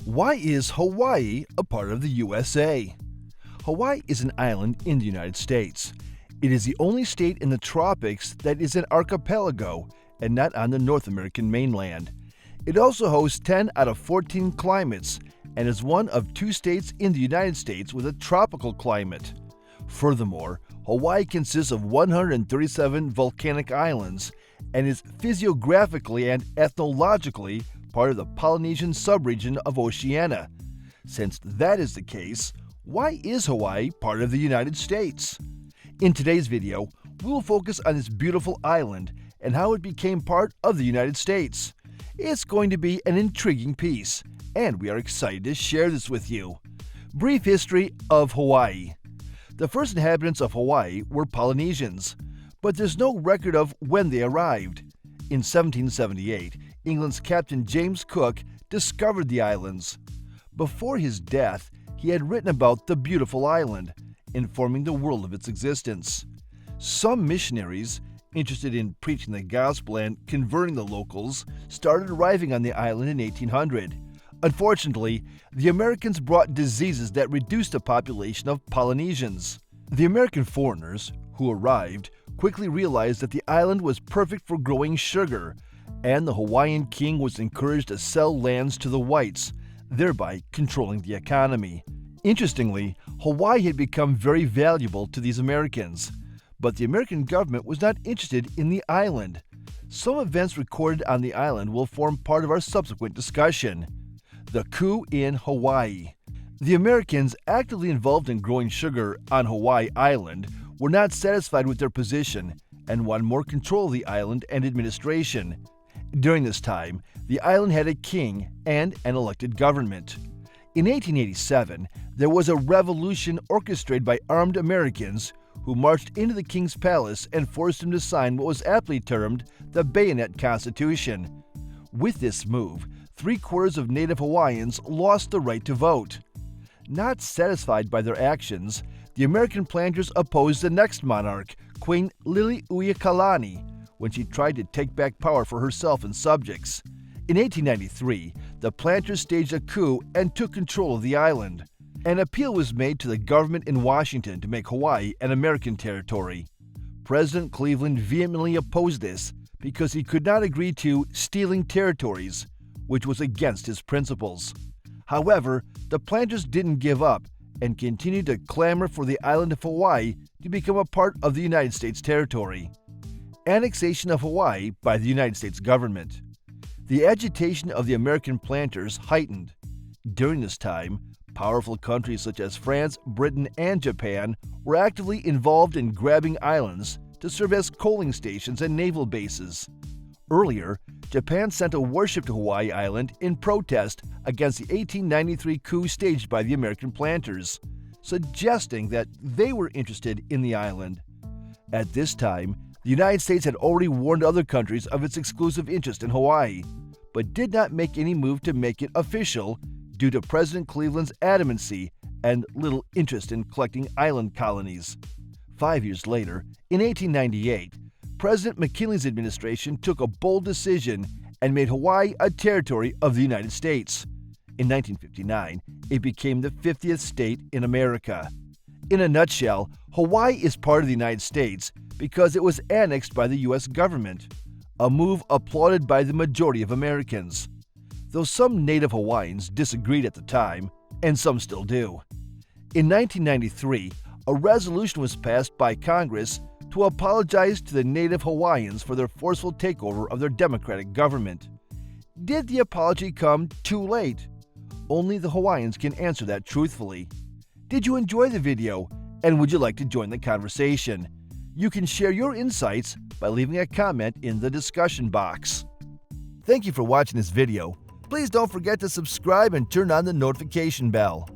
Why is Hawaii a part of the USA? Hawaii is an island in the United States. It is the only state in the tropics that is an archipelago and not on the North American mainland. It also hosts 10 out of 14 climates and is one of two states in the United States with a tropical climate. Furthermore, Hawaii consists of 137 volcanic islands and is physiographically and ethnologically part of the Polynesian subregion of Oceania. Since that is the case, why is Hawaii part of the United States? In today's video, we will focus on this beautiful island and how it became part of the United States. It's going to be an intriguing piece, and we are excited to share this with you. Brief history of Hawaii. The first inhabitants of Hawaii were Polynesians, but there's no record of when they arrived. In 1778, England's Captain James Cook discovered the islands. Before his death, he had written about the beautiful island, informing the world of its existence. Some missionaries, interested in preaching the gospel and converting the locals, started arriving on the island in 1800. Unfortunately, the Americans brought diseases that reduced the population of Polynesians. The American foreigners, who arrived, quickly realized that the island was perfect for growing sugar, and the Hawaiian king was encouraged to sell lands to the whites, thereby controlling the economy. Interestingly, Hawaii had become very valuable to these Americans, but the American government was not interested in the island. Some events recorded on the island will form part of our subsequent discussion. The Coup in Hawaii. The Americans actively involved in growing sugar on Hawaii Island were not satisfied with their position and wanted more control of the island and administration. During this time, the island had a king and an elected government. In 1887, there was a revolution orchestrated by armed Americans who marched into the king's palace and forced him to sign what was aptly termed the Bayonet Constitution. With this move, 3/4 of native Hawaiians lost the right to vote. Not satisfied by their actions, the American planters opposed the next monarch, Queen Liliuokalani, when she tried to take back power for herself and subjects. In 1893, the planters staged a coup and took control of the island. An appeal was made to the government in Washington to make Hawaii an American territory. President Cleveland vehemently opposed this because he could not agree to stealing territories, which was against his principles. However, the planters didn't give up and continued to clamor for the island of Hawaii to become a part of the United States territory. Annexation of Hawaii by the United States government. The agitation of the American planters heightened. During this time, powerful countries such as France, Britain, and Japan were actively involved in grabbing islands to serve as coaling stations and naval bases. Earlier, Japan sent a warship to Hawaii Island in protest against the 1893 coup staged by the American planters, suggesting that they were interested in the island. At this time, the United States had already warned other countries of its exclusive interest in Hawaii, but did not make any move to make it official due to President Cleveland's adamancy and little interest in collecting island colonies. 5 years later, in 1898, President McKinley's administration took a bold decision and made Hawaii a territory of the United States. In 1959, it became the 50th state in America. In a nutshell, Hawaii is part of the United States because it was annexed by the U.S. government, a move applauded by the majority of Americans, though some native Hawaiians disagreed at the time, and some still do. In 1993, a resolution was passed by Congress to apologize to the native Hawaiians for their forceful takeover of their democratic government. Did the apology come too late? Only the Hawaiians can answer that truthfully. Did you enjoy the video, and would you like to join the conversation? You can share your insights by leaving a comment in the discussion box. Thank you for watching this video. Please don't forget to subscribe and turn on the notification bell.